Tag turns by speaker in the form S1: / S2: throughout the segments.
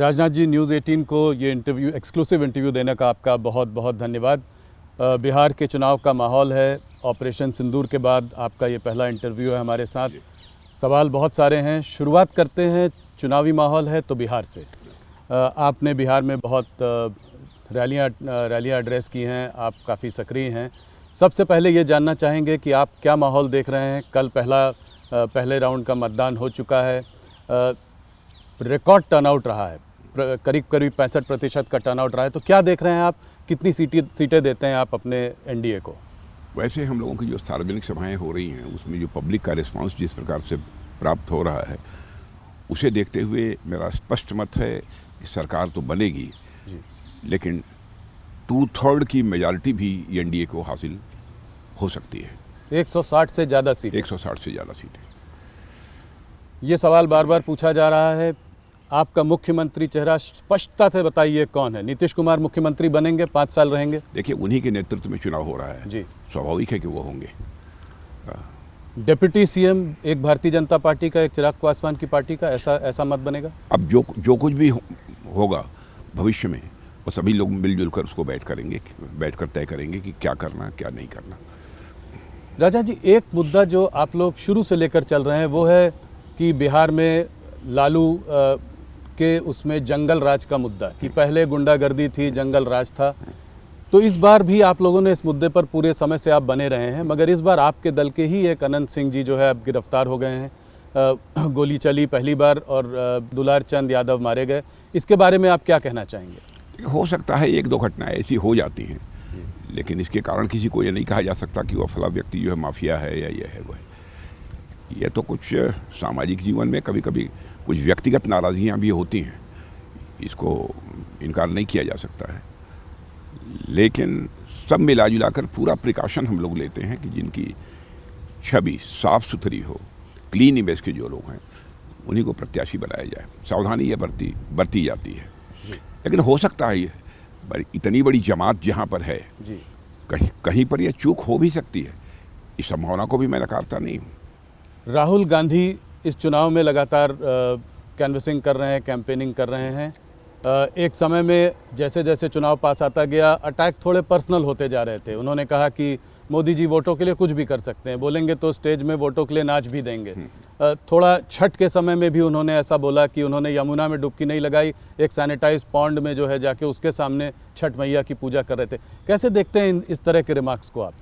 S1: Rajnath ji, news 18 को ये interview, exclusive interview देने का आपका बहुत बहुत धन्यवाद। बिहार के चुनाव का माहौल है, ऑपरेशन सिंदूर के बाद आपका ये पहला इंटरव्यू है हमारे साथ। सवाल बहुत सारे हैं, शुरुआत करते हैं। चुनावी माहौल है तो बिहार से। आपने बिहार में बहुत रैलियाँ एड्रेस की हैं, आप काफ़ी सक्रिय हैं। सबसे पहले ये जानना चाहेंगे कि आप क्या माहौल देख रहे हैं। कल पहले राउंड का मतदान हो चुका है, रिकॉर्ड टर्नआउट रहा है, करीब 65% का टर्नआउट रहा है। तो क्या देख रहे हैं आप, कितनी सीटें देते हैं आप अपने एनडीए को?
S2: वैसे हम लोगों की जो सार्वजनिक सभाएं हो रही हैं उसमें जो पब्लिक का रिस्पांस जिस प्रकार से प्राप्त हो रहा है, उसे देखते हुए मेरा स्पष्ट मत है कि सरकार तो बनेगी, लेकिन 2/3 की मेजॉरिटी भी एनडीए को हासिल हो सकती है।
S1: 160 से ज़्यादा सीटें।
S2: 160 से ज़्यादा सीटें।
S1: ये सवाल बार बार पूछा जा रहा है, आपका मुख्यमंत्री चेहरा स्पष्टता से बताइए कौन है? नीतीश कुमार मुख्यमंत्री बनेंगे, 5 साल रहेंगे?
S2: देखिए, उन्हीं के नेतृत्व में चुनाव हो रहा है
S1: जी,
S2: स्वाभाविक है कि वो होंगे।
S1: डिप्टी सीएम एक भारतीय जनता पार्टी का, एक चिराग पासवान की पार्टी का, ऐसा मत बनेगा?
S2: अब जो कुछ भी होगा भविष्य में, वो सभी लोग मिलजुल कर उसको बैठकर तय करेंगे कि क्या करना क्या नहीं करना।
S1: राजा जी, एक मुद्दा जो आप लोग शुरू से लेकर चल रहे हैं वो है कि बिहार में लालू के उसमें जंगल राज का मुद्दा, कि पहले गुंडागर्दी थी, जंगल राज था। तो इस बार भी आप लोगों ने इस मुद्दे पर पूरे समय से आप बने रहे हैं, मगर इस बार आपके दल के ही एक अनंत सिंह जी जो है अब गिरफ्तार हो गए हैं। गोली चली पहली बार और दुलार चंद यादव मारे गए। इसके बारे में आप क्या कहना चाहेंगे?
S2: हो सकता है 1-2 घटनाएं ऐसी हो जाती हैं, लेकिन इसके कारण किसी को ये नहीं कहा जा सकता कि वह फला व्यक्ति जो है माफिया है या ये है वह है। यह तो कुछ सामाजिक जीवन में कभी कभी कुछ व्यक्तिगत नाराज़गियाँ भी होती हैं, इसको इनकार नहीं किया जा सकता है। लेकिन सब मिला जुला कर पूरा प्रिकॉशन हम लोग लेते हैं कि जिनकी छवि साफ सुथरी हो, क्लीन इमेज के जो लोग हैं, उन्हीं को प्रत्याशी बनाया जाए। सावधानी ये बरती जाती है, लेकिन हो सकता है इतनी बड़ी जमात जहाँ पर है, कहीं पर यह चूक हो भी सकती है। इस संभावना को भी मैं नकारता नहीं हूँ।
S1: राहुल गांधी इस चुनाव में लगातार कैनवसिंग कर रहे हैं, कैंपेनिंग कर रहे हैं। एक समय में जैसे जैसे चुनाव पास आता गया, अटैक थोड़े पर्सनल होते जा रहे थे। उन्होंने कहा कि मोदी जी वोटों के लिए कुछ भी कर सकते हैं, बोलेंगे तो स्टेज में वोटों के लिए नाच भी देंगे। थोड़ा छठ के समय में भी उन्होंने ऐसा बोला कि उन्होंने यमुना में डुबकी नहीं लगाई, एक सैनिटाइज पॉन्ड में जो है जाके उसके सामने छठ मैया की पूजा कर रहे थे। कैसे देखते हैं इस तरह के रिमार्क्स को आप?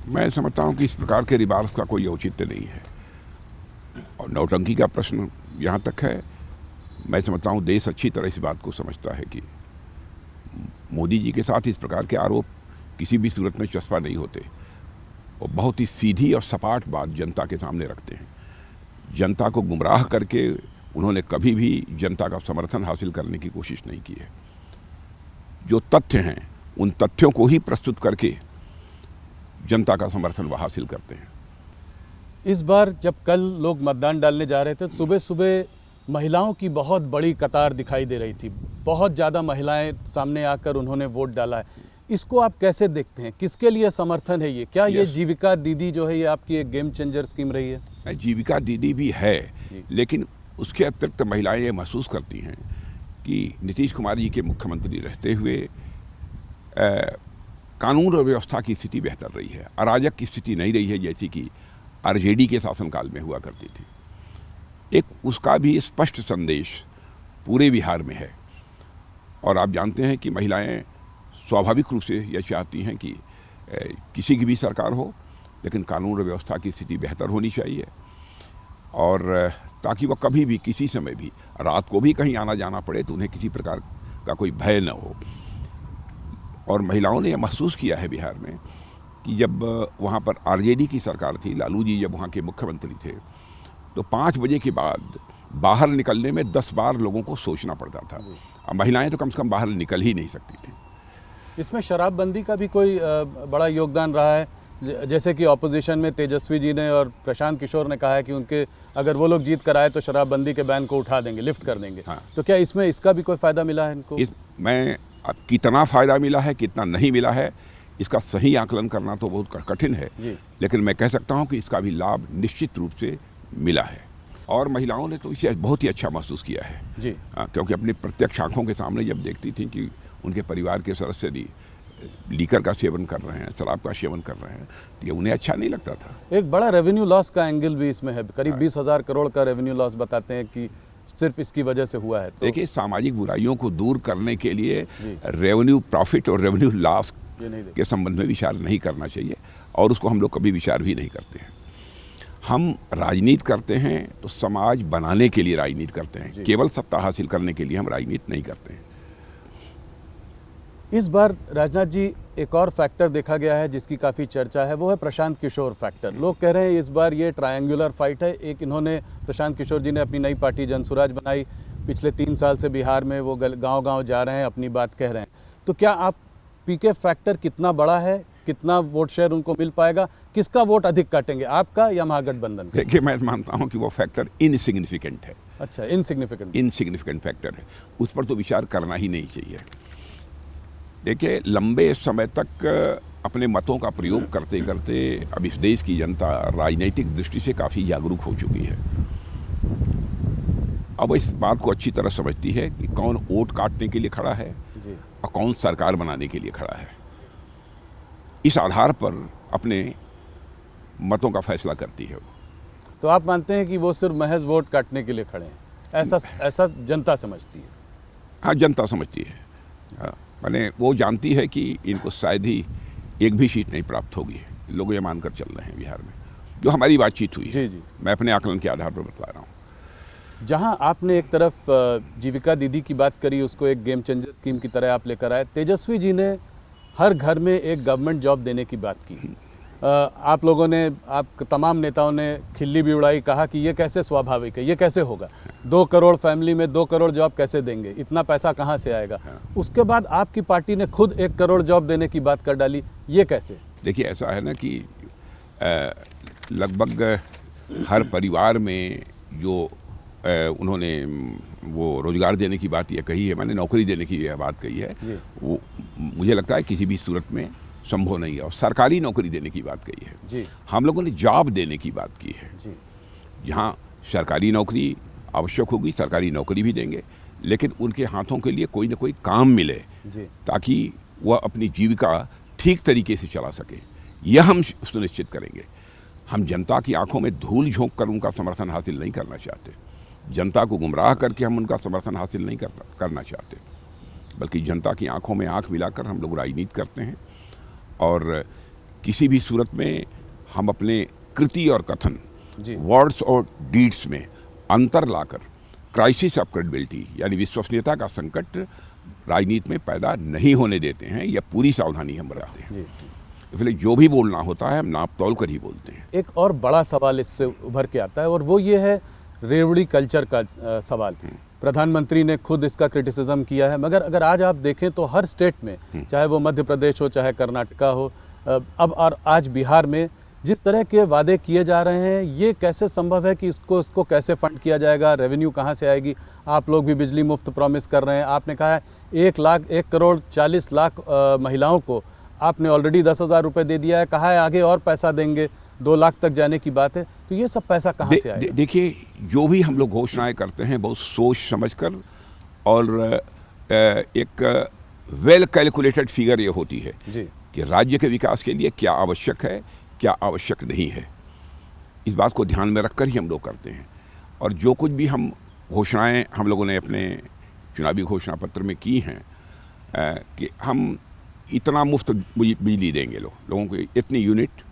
S2: मैं समझता हूँ कि इस प्रकार के रिमार्क्स का कोई औचित्य नहीं है, और नौटंकी का प्रश्न यहाँ तक है। मैं समझता हूँ देश अच्छी तरह इस बात को समझता है कि मोदी जी के साथ इस प्रकार के आरोप किसी भी सूरत में चस्पा नहीं होते। वो बहुत ही सीधी और सपाट बात जनता के सामने रखते हैं। जनता को गुमराह करके उन्होंने कभी भी जनता का समर्थन हासिल करने की कोशिश नहीं की है। जो तथ्य हैं उन तथ्यों को ही प्रस्तुत करके जनता का समर्थन वह हासिल करते हैं।
S1: इस बार जब कल लोग मतदान डालने जा रहे थे, सुबह सुबह महिलाओं की बहुत बड़ी कतार दिखाई दे रही थी। बहुत ज़्यादा महिलाएं सामने आकर उन्होंने वोट डाला है। इसको आप कैसे देखते हैं? किसके लिए समर्थन है ये? क्या ये जीविका दीदी जो है ये आपकी एक गेम चेंजर स्कीम रही है?
S2: जीविका दीदी भी है, लेकिन उसके अतिरिक्त महिलाएं ये महसूस करती हैं कि नीतीश कुमार जी के मुख्यमंत्री रहते हुए कानून और व्यवस्था की स्थिति बेहतर रही है। अराजक की स्थिति नहीं रही है जैसी कि आरजेडी के शासनकाल में हुआ करती थी। एक उसका भी स्पष्ट संदेश पूरे बिहार में है। और आप जानते हैं कि महिलाएं स्वाभाविक रूप से यह चाहती हैं कि किसी की भी सरकार हो, लेकिन कानून और व्यवस्था की स्थिति बेहतर होनी चाहिए, और ताकि वह कभी भी किसी समय भी रात को भी कहीं आना जाना पड़े तो उन्हें किसी प्रकार का कोई भय न हो। और महिलाओं ने यह महसूस किया है बिहार में कि जब वहाँ पर आरजेडी की सरकार थी, लालू जी जब वहाँ के मुख्यमंत्री थे, तो 5 बजे के बाद बाहर निकलने में 10 बार लोगों को सोचना पड़ता था। अब महिलाएं तो कम से कम बाहर निकल ही नहीं सकती थी।
S1: इसमें शराबबंदी का भी कोई बड़ा योगदान रहा है? जैसे कि ऑपोजिशन में तेजस्वी जी ने और प्रशांत किशोर ने कहा है कि उनके अगर वो लोग जीत कर आए तो शराबबंदी के बैन को उठा देंगे, लिफ्ट कर देंगे।
S2: हाँ।
S1: तो क्या इसमें इसका भी कोई फ़ायदा मिला है इनको?
S2: अब कितना फ़ायदा मिला है, कितना नहीं मिला है, इसका सही आकलन करना तो बहुत कठिन है, लेकिन मैं कह सकता हूँ कि इसका भी लाभ निश्चित रूप से मिला है। और महिलाओं ने तो इसे बहुत ही अच्छा महसूस किया है
S1: जी।
S2: क्योंकि अपनी प्रत्यक्ष आंखों के सामने जब देखती थी कि उनके परिवार के सदस्य लीकर का सेवन कर रहे हैं, शराब का सेवन कर रहे हैं, तो ये उन्हें अच्छा नहीं लगता था।
S1: एक बड़ा रेवेन्यू लॉस का एंगल भी इसमें है, करीब 20,000 करोड़ का रेवेन्यू लॉस बताते हैं कि सिर्फ इसकी वजह से हुआ है। तो
S2: देखिए, सामाजिक बुराइयों को दूर करने के लिए रेवेन्यू प्रॉफिट और रेवेन्यू लॉस के संबंध में विचार नहीं करना चाहिए, और उसको हम लोग कभी विचार भी नहीं करते हैं। हम राजनीति करते हैं तो समाज बनाने के लिए राजनीति करते हैं, केवल सत्ता हासिल करने के लिए हम राजनीति नहीं करते हैं।
S1: इस बार राजनाथ जी एक और फैक्टर देखा गया है जिसकी काफ़ी चर्चा है, वो है प्रशांत किशोर फैक्टर। लोग कह रहे हैं इस बार ये ट्रायंगुलर फाइट है। एक इन्होंने, प्रशांत किशोर जी ने अपनी नई पार्टी जनसुराज बनाई, पिछले 3 साल से बिहार में वो गांव-गांव जा रहे हैं, अपनी बात कह रहे हैं। तो क्या आप पीके फैक्टर कितना बड़ा है, कितना वोट शेयर उनको मिल पाएगा, किसका वोट अधिक काटेंगे, आपका या महागठबंधन का?
S2: देखिए, मैं मानता हूँ कि वो फैक्टर इनसिग्निफिकेंट है।
S1: अच्छा, इनसिग्निफिकेंट
S2: फैक्टर है, उस पर तो विचार करना ही नहीं चाहिए। देखिए, लंबे समय तक अपने मतों का प्रयोग करते करते अब इस देश की जनता राजनीतिक दृष्टि से काफ़ी जागरूक हो चुकी है। अब इस बात को अच्छी तरह समझती है कि कौन वोट काटने के लिए खड़ा है और कौन सरकार बनाने के लिए खड़ा है। इस आधार पर अपने मतों का फैसला करती है।
S1: तो आप मानते हैं कि वो सिर्फ महज वोट काटने के लिए खड़े हैं, ऐसा जनता समझती है?
S2: हाँ, जनता समझती है। माने वो जानती है कि इनको शायद ही एक भी सीट नहीं प्राप्त होगी। लोग ये मानकर चल रहे हैं बिहार में, जो हमारी बातचीत हुई है।
S1: जी।
S2: मैं अपने आकलन के आधार पर बता रहा हूँ।
S1: जहां आपने एक तरफ जीविका दीदी की बात करी, उसको एक गेम चेंजर स्कीम की तरह आप लेकर आए, तेजस्वी जी ने हर घर में एक गवर्नमेंट जॉब देने की बात की। आप लोगों ने, आप तमाम नेताओं ने खिल्ली भी उड़ाई, कहा कि ये कैसे स्वाभाविक है, ये कैसे होगा, 2 करोड़ फैमिली में 2 करोड़ जॉब कैसे देंगे, इतना पैसा कहाँ से आएगा। उसके बाद आपकी पार्टी ने खुद 1 करोड़ जॉब देने की बात कर डाली, ये कैसे?
S2: देखिए, ऐसा है ना कि लगभग हर परिवार में जो उन्होंने वो रोजगार देने की बात ये कही है, मैंने नौकरी देने की यह बात कही है, वो मुझे लगता है किसी भी सूरत में संभव नहीं है। और सरकारी नौकरी देने की बात कही है
S1: जी।
S2: हम लोगों ने जॉब देने की बात की है
S1: जी।
S2: जहाँ सरकारी नौकरी आवश्यक होगी, सरकारी नौकरी भी देंगे, लेकिन उनके हाथों के लिए कोई ना कोई काम मिले
S1: जी,
S2: ताकि वह अपनी जीविका ठीक तरीके से चला सके। यह हम सुनिश्चित करेंगे। हम जनता की आंखों में धूल झोंक कर उनका समर्थन हासिल नहीं करना चाहते, जनता को गुमराह करके हम उनका समर्थन हासिल नहीं करना चाहते, बल्कि जनता की आंखों में आंख मिलाकर हम लोग राजनीति करते हैं। और किसी भी सूरत में हम अपने कृति और कथन, वर्ड्स और डीड्स में अंतर लाकर क्राइसिस ऑफ क्रेडिबिलिटी यानी विश्वसनीयता का संकट राजनीति में पैदा नहीं होने देते हैं। यह पूरी सावधानी हम बरतते हैं। इसलिए जो भी बोलना होता है हम नाप तौल कर ही बोलते हैं।
S1: एक और बड़ा सवाल इससे उभर के आता है, और वो ये है रेवड़ी कल्चर का सवाल। प्रधानमंत्री ने खुद इसका क्रिटिसिज्म किया है, मगर अगर आज आप देखें तो हर स्टेट में, चाहे वो मध्य प्रदेश हो, चाहे कर्नाटका हो, अब और आज बिहार में जिस तरह के वादे किए जा रहे हैं, ये कैसे संभव है कि इसको कैसे फंड किया जाएगा, रेवेन्यू कहाँ से आएगी? आप लोग भी बिजली मुफ्त प्रॉमिस कर रहे हैं। आपने कहा है 1 करोड़ 40 लाख महिलाओं को आपने ऑलरेडी 10,000 रुपये दे दिया है, कहा है आगे और पैसा देंगे, 2 लाख तक जाने की बात है। तो ये सब पैसा कहाँ से आएगा?
S2: देखिए, जो भी हम लोग घोषणाएं करते हैं बहुत सोच समझकर और एक वेल कैलकुलेटेड फिगर ये होती है
S1: जी,
S2: कि राज्य के विकास के लिए क्या आवश्यक है, क्या आवश्यक नहीं है। इस बात को ध्यान में रखकर ही हम लोग करते हैं। और जो कुछ भी हम घोषणाएं हम लोगों ने अपने चुनावी घोषणा पत्र में की हैं कि हम इतना मुफ्त बिजली देंगे, लोगों को इतनी यूनिट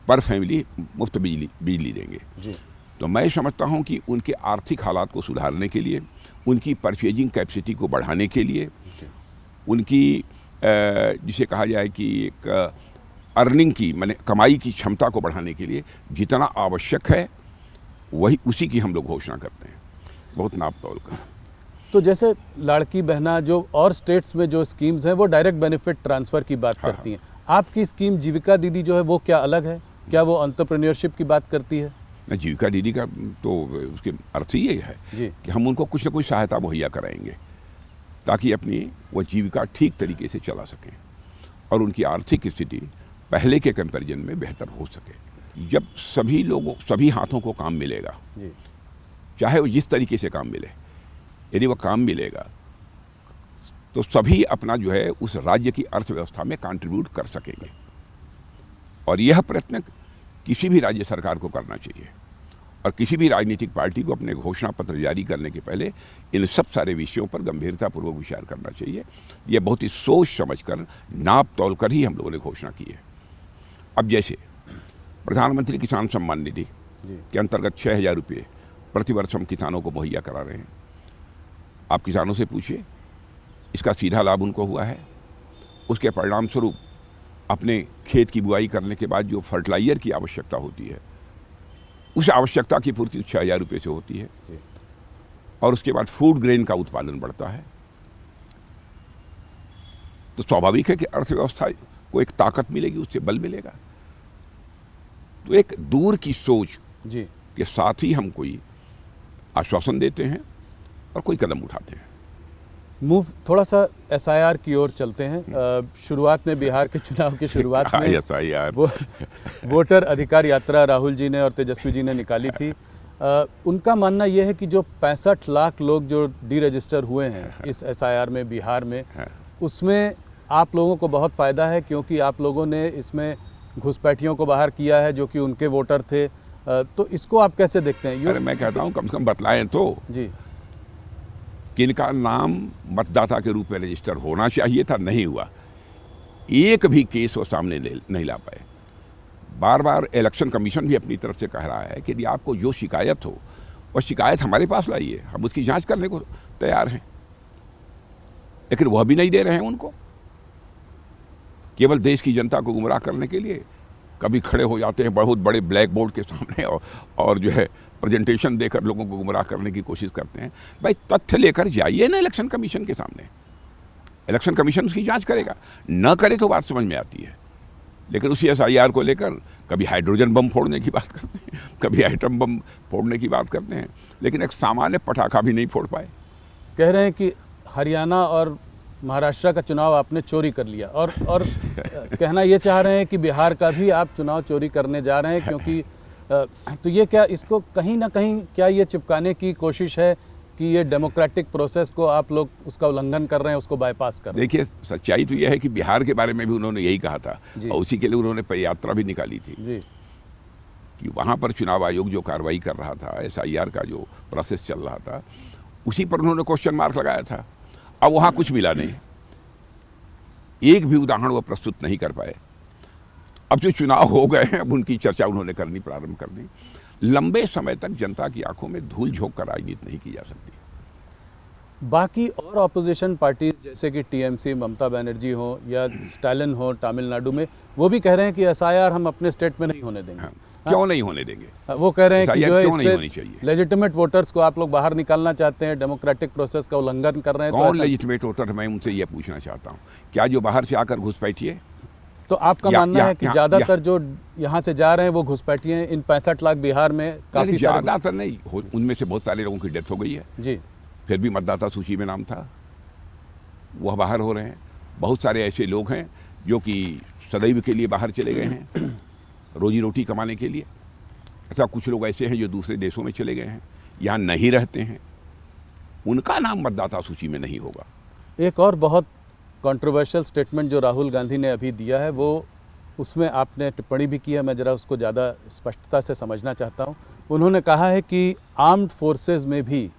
S2: पर फैमिली मुफ्त बिजली देंगे
S1: जी।
S2: तो मैं समझता हूं कि उनके आर्थिक हालात को सुधारने के लिए, उनकी परचेजिंग कैपेसिटी को बढ़ाने के लिए, उनकी जिसे कहा जाए कि एक अर्निंग की माने कमाई की क्षमता को बढ़ाने के लिए जितना आवश्यक है वही उसी की हम लोग घोषणा करते हैं, बहुत नाप तौल का।
S1: तो जैसे लाड़की बहना, जो और स्टेट्स में जो स्कीम्स हैं वो डायरेक्ट बेनिफिट ट्रांसफ़र की बात करती हैं, आपकी स्कीम जीविका दीदी जो है वो क्या अलग है? क्या वो एंटरप्रेन्योरशिप की बात करती है?
S2: जीविका दीदी का तो उसके अर्थ ही ये है कि हम उनको कुछ न कुछ सहायता मुहैया कराएंगे ताकि अपनी वो जीविका ठीक तरीके से चला सकें और उनकी आर्थिक स्थिति पहले के कंपैरिजन में बेहतर हो सके। जब सभी हाथों को काम मिलेगा, चाहे वो जिस तरीके से काम मिले, यदि वह काम मिलेगा तो सभी अपना जो है उस राज्य की अर्थव्यवस्था में कंट्रीब्यूट कर सकेंगे। और यह प्रयत्न किसी भी राज्य सरकार को करना चाहिए और किसी भी राजनीतिक पार्टी को अपने घोषणा पत्र जारी करने के पहले इन सब सारे विषयों पर गंभीरतापूर्वक विचार करना चाहिए। यह बहुत ही सोच समझकर, नाप तोल कर ही हम लोगों ने घोषणा की है। अब जैसे प्रधानमंत्री किसान सम्मान निधि के अंतर्गत 6,000 रुपये प्रतिवर्ष हम किसानों को मुहैया करा रहे हैं। आप किसानों से पूछिए, इसका सीधा लाभ उनको हुआ है? उसके परिणाम स्वरूप अपने खेत की बुआई करने के बाद जो फर्टिलाइजर की आवश्यकता होती है, उस आवश्यकता की पूर्ति 6,000 रुपये से होती है। और उसके बाद फूड ग्रेन का उत्पादन बढ़ता है। तो स्वाभाविक है कि अर्थव्यवस्था को एक ताकत मिलेगी, उससे बल मिलेगा। तो एक दूर की सोच के साथ ही हम कोई आश्वासन देते हैं और कोई कदम उठाते हैं।
S1: मूव थोड़ा सा एसआईआर की ओर चलते हैं। शुरुआत में बिहार के चुनाव की शुरुआत में
S2: एसआईआर
S1: वोटर अधिकार यात्रा राहुल जी ने और तेजस्वी जी ने निकाली थी। उनका मानना यह है कि जो 65 लाख लोग जो डी रजिस्टर हुए हैं इस एसआईआर में बिहार में, उसमें आप लोगों को बहुत फ़ायदा है क्योंकि आप लोगों ने इसमें घुसपैठियों को बाहर किया है जो कि उनके वोटर थे। तो इसको आप कैसे देखते हैं?
S2: अरे मैं कहता हूँ कम से कम बतलाएं तो
S1: जी
S2: किनका नाम मतदाता के रूप में रजिस्टर होना चाहिए था, नहीं हुआ। एक भी केस वो सामने नहीं ला पाए। बार बार इलेक्शन कमीशन भी अपनी तरफ से कह रहा है कि यदि आपको जो शिकायत हो वह शिकायत हमारे पास लाइए, हम उसकी जांच करने को तैयार हैं। लेकिन वह भी नहीं दे रहे हैं उनको। केवल देश की जनता को गुमराह करने के लिए कभी खड़े हो जाते हैं बहुत बड़े ब्लैक बोर्ड के सामने और जो है प्रेजेंटेशन देकर लोगों को गुमराह करने की कोशिश करते हैं। भाई तथ्य लेकर जाइए ना इलेक्शन कमीशन के सामने, इलेक्शन कमीशन उसकी जांच करेगा। न करे तो बात समझ में आती है, लेकिन उसी एसआईआर को लेकर कभी हाइड्रोजन बम फोड़ने की बात करते हैं, कभी एटम बम फोड़ने की बात करते हैं, लेकिन एक सामान्य पटाखा भी नहीं फोड़ पाए।
S1: कह रहे हैं कि हरियाणा और महाराष्ट्र का चुनाव आपने चोरी कर लिया और कहना ये चाह रहे हैं कि बिहार का भी आप चुनाव चोरी करने जा रहे हैं, क्योंकि तो ये क्या, इसको कहीं ना कहीं क्या ये चिपकाने की कोशिश है कि ये डेमोक्रेटिक प्रोसेस को आप लोग उसका उल्लंघन कर रहे हैं, उसको बाईपास कर रहे हैं?
S2: देखिए, सच्चाई तो यह है कि बिहार के बारे में भी उन्होंने यही कहा था और उसी के लिए उन्होंने पदयात्रा भी निकाली थी
S1: जी
S2: कि वहाँ पर चुनाव आयोग जो कार्रवाई कर रहा था, एसआईआर का जो प्रोसेस चल रहा था, उसी पर उन्होंने क्वेश्चन मार्क लगाया था। अब वहाँ कुछ मिला नहीं, एक भी उदाहरण वो प्रस्तुत नहीं कर पाए। अब जो चुनाव हो गए हैं अब उनकी चर्चा उन्होंने करनी प्रारंभ कर दी। लंबे समय तक जनता की आंखों में धूल झोंक कर राजनीति नहीं की जा सकती।
S1: बाकी और ऑपोजिशन पार्टीज जैसे कि टीएमसी, ममता बनर्जी हो या स्टालिन हो तमिलनाडु में, वो भी कह रहे हैं कि एसआईआर हम अपने स्टेट में नहीं होने देंगे।
S2: क्यों नहीं होने देंगे?
S1: वो कह रहे हैं कि जो है
S2: इससे
S1: लेजिटिमेट वोटर्स को आप लोग बाहर निकालना चाहते हैं, डेमोक्रेटिक प्रोसेस का उल्लंघन कर रहे हैं।
S2: कौन लेजिटिमेट वोटर? मैं उनसे ये पूछना चाहता हूँ, क्या जो बाहर से आकर घुसपैठिए?
S1: तो आपका मानना है कि ज्यादातर जो यहाँ से जा रहे हैं वो घुसपैठिए हैं? इन 65 लाख बिहार में काफी
S2: ज्यादातर नहीं, उनमें से बहुत सारे लोगों की डेथ हो गई है
S1: जी,
S2: फिर भी मतदाता सूची में नाम था, वह बाहर हो रहे हैं। बहुत सारे ऐसे लोग हैं जो कि सदैव के लिए बाहर चले गए हैं रोजी रोटी कमाने के लिए, अथवा कुछ लोग ऐसे हैं जो दूसरे देशों में चले गए हैं, यहाँ नहीं रहते हैं, उनका नाम मतदाता सूची में नहीं होगा।
S1: एक और बहुत कंट्रोवर्शियल स्टेटमेंट जो राहुल गांधी ने अभी दिया है, वो उसमें आपने टिप्पणी भी की है, मैं ज़रा उसको ज़्यादा स्पष्टता से समझना चाहता हूँ। उन्होंने कहा है कि आर्म्ड फोर्सेस में भी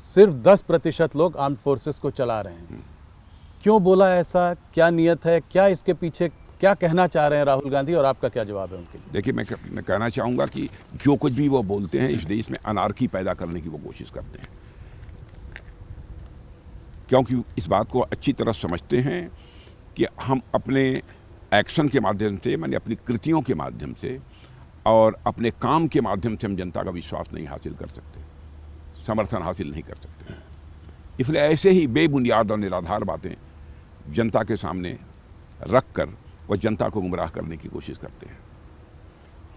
S1: सिर्फ 10% लोग आर्म्ड फोर्सेस को चला रहे हैं। क्यों बोला ऐसा? क्या नियत है? क्या इसके पीछे क्या कहना चाह रहे हैं राहुल गांधी, और आपका क्या जवाब है उनके लिए?
S2: देखिए, मैं कहना चाहूँगा कि जो कुछ भी वो बोलते हैं, इस देश में अनार्की पैदा करने की वो कोशिश करते हैं, क्योंकि इस बात को अच्छी तरह समझते हैं कि हम अपने एक्शन के माध्यम से, माने अपनी कृतियों के माध्यम से और अपने काम के माध्यम से हम जनता का विश्वास नहीं हासिल कर सकते, समर्थन हासिल नहीं कर सकते। इसलिए ऐसे ही बेबुनियाद और निराधार बातें जनता के सामने रख कर वह जनता को गुमराह करने की कोशिश करते हैं।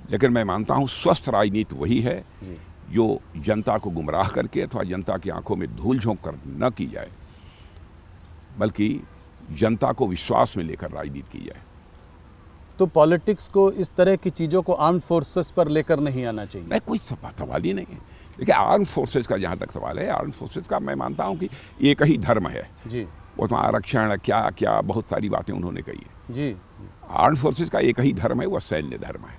S2: लेकिन मैं मानता हूँ स्वस्थ राजनीति वही है जो जनता को गुमराह करके अथवा जनता की आंखों में धूल झोंक कर न की जाए, बल्कि जनता को विश्वास में लेकर राजनीति की जाए।
S1: तो पॉलिटिक्स को इस तरह की चीज़ों को आर्म्ड फोर्सेस पर लेकर नहीं आना चाहिए?
S2: नहीं, कोई सवाल ही नहीं है। देखिए आर्म फोर्सेस का जहाँ तक सवाल है, आर्म फोर्सेस का मैं मानता हूँ कि एक ही धर्म है
S1: जी
S2: वो तो आरक्षण क्या क्या बहुत सारी बातें उन्होंने कही है।
S1: जी
S2: आर्म फोर्सेस का एक ही धर्म है, वह सैन्य धर्म है,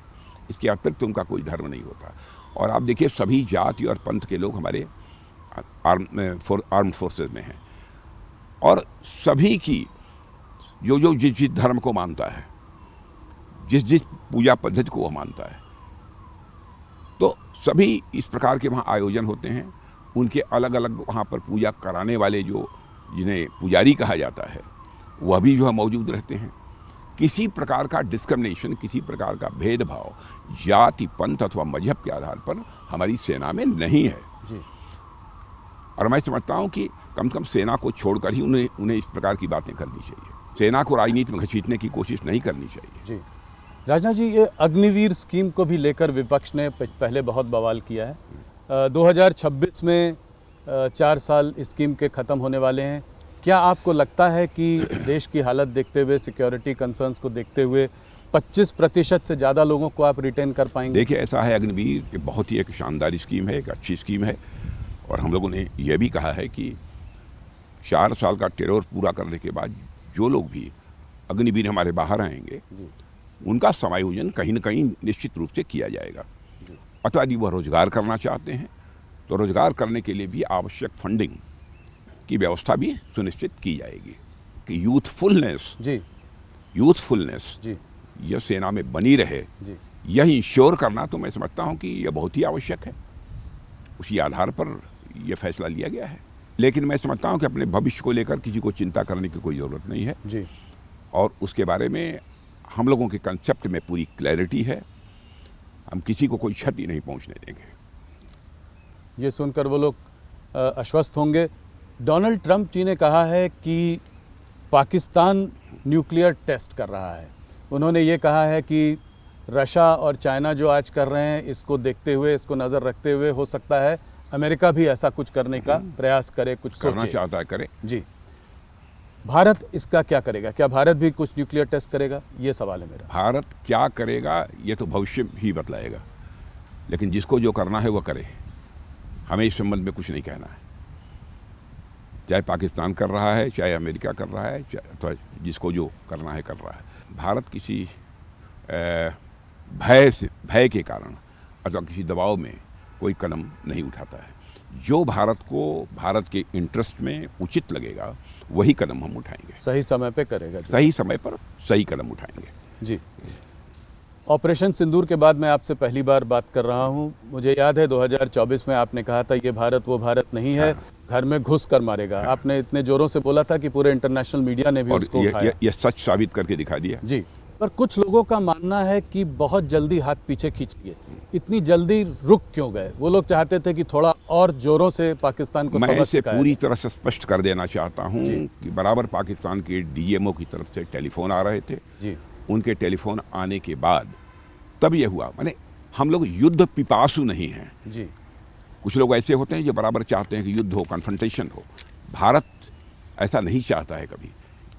S2: इसके अतिरिक्त उनका कोई धर्म नहीं होता। और आप देखिए सभी जाति और पंथ के लोग हमारे आर्म फोर्सेस में हैं और सभी की जो जिस धर्म को मानता है, जिस पूजा पद्धति को वह मानता है, तो सभी इस प्रकार के वहाँ आयोजन होते हैं। उनके अलग अलग वहाँ पर पूजा कराने वाले जो जिन्हें पुजारी कहा जाता है वह भी जो है मौजूद रहते हैं। किसी प्रकार का डिस्क्रिमिनेशन, किसी प्रकार का भेदभाव जाति पंथ अथवा मजहब के आधार पर हमारी सेना में नहीं है
S1: जी।
S2: और मैं समझता हूँ कि कम से कम सेना को छोड़कर ही उन्हें इस प्रकार की बातें करनी चाहिए। सेना को राजनीति में घसीटने की कोशिश नहीं करनी चाहिए
S1: जी। राजनाथ जी, ये अग्निवीर स्कीम को भी लेकर विपक्ष ने पहले बहुत बवाल किया है। 2026 में 4 साल इस स्कीम के ख़त्म होने वाले हैं। क्या आपको लगता है कि देश की हालत देखते हुए, सिक्योरिटी कंसर्न्स को देखते हुए 25% से ज़्यादा लोगों को आप रिटेन कर पाएंगे?
S2: देखिए ऐसा है, अग्निवीर एक बहुत ही एक शानदार स्कीम है, एक अच्छी स्कीम है और हम लोगों ने यह भी कहा है कि 4 साल का टेरोर पूरा करने के बाद जो लोग भी अग्निवीर हमारे बाहर आएंगे उनका समायोजन कहीं न कहीं निश्चित रूप से किया जाएगा। अथवा यदि वह रोजगार करना चाहते हैं तो रोजगार करने के लिए भी आवश्यक फंडिंग की व्यवस्था भी सुनिश्चित की जाएगी कि यूथफुलनेस
S1: जी
S2: यह सेना में बनी रहे,
S1: जी
S2: यह इंश्योर करना तो मैं समझता हूं कि यह बहुत ही आवश्यक है। उसी आधार पर यह फैसला लिया गया है। लेकिन मैं समझता हूं कि अपने भविष्य को लेकर किसी को चिंता करने की कोई ज़रूरत नहीं है
S1: जी।
S2: और उसके बारे में हम लोगों के कंसेप्ट में पूरी क्लैरिटी है। हम किसी को कोई क्षति नहीं पहुंचने देंगे।
S1: ये सुनकर वो लोग आश्वस्त होंगे। डोनाल्ड ट्रंप जी ने कहा है कि पाकिस्तान न्यूक्लियर टेस्ट कर रहा है। उन्होंने ये कहा है कि रशिया और चाइना जो आज कर रहे हैं, इसको देखते हुए, इसको नज़र रखते हुए हो सकता है अमेरिका भी ऐसा कुछ करने का प्रयास करे, कुछ
S2: करना
S1: सोचे।
S2: चाहता है करे।
S1: जी। भारत इसका क्या करेगा? क्या भारत भी कुछ न्यूक्लियर टेस्ट करेगा? ये सवाल है मेरा।
S2: भारत क्या करेगा ये तो भविष्य ही बतलाएगा, लेकिन जिसको जो करना है वह करे। हमें इस संबंध में कुछ नहीं कहना है। चाहे पाकिस्तान कर रहा है, चाहे अमेरिका कर रहा है, तो जिसको जो करना है कर रहा है। भारत किसी भय के कारण अथवा किसी दबाव में कोई कदम नहीं उठाता है। जो भारत को भारत के इंटरेस्ट में उचित लगेगा वही कदम हम उठाएंगे।
S1: सही समय पे करेगा।
S2: सही समय पर सही कदम उठाएंगे।
S1: जी। ऑपरेशन सिंदूर के बाद मैं आपसे पहली बार बात कर रहा हूं। मुझे याद है 2024 में आपने कहा था ये भारत वो भारत नहीं है, घर में घुस कर मारेगा। आपने इतने जोरों से बोला था कि पूरे इंटरनेशनल मीडिया ने भी उसको उठाया।
S2: ये सच साबित करके दिखा दिया।
S1: जी। पर कुछ लोगों का मानना है कि बहुत जल्दी हाथ पीछे खींच लिए। इतनी जल्दी रुक क्यों गए? वो लोग चाहते थे कि थोड़ा और जोरों से पाकिस्तान को
S2: मैं
S1: सबक
S2: इसे
S1: सिखाया
S2: पूरी
S1: जाए।
S2: तरह से स्पष्ट कर देना चाहता हूं कि बराबर पाकिस्तान के डीएमओ की तरफ से टेलीफोन आ रहे थे।
S1: जी।
S2: उनके टेलीफोन आने के बाद तब यह हुआ। माने हम लोग युद्ध पिपासु नहीं हैं।
S1: जी।
S2: कुछ लोग ऐसे होते हैं जो बराबर चाहते हैं कि युद्ध हो, कन्फ्रंटेशन हो। भारत ऐसा नहीं चाहता है कभी।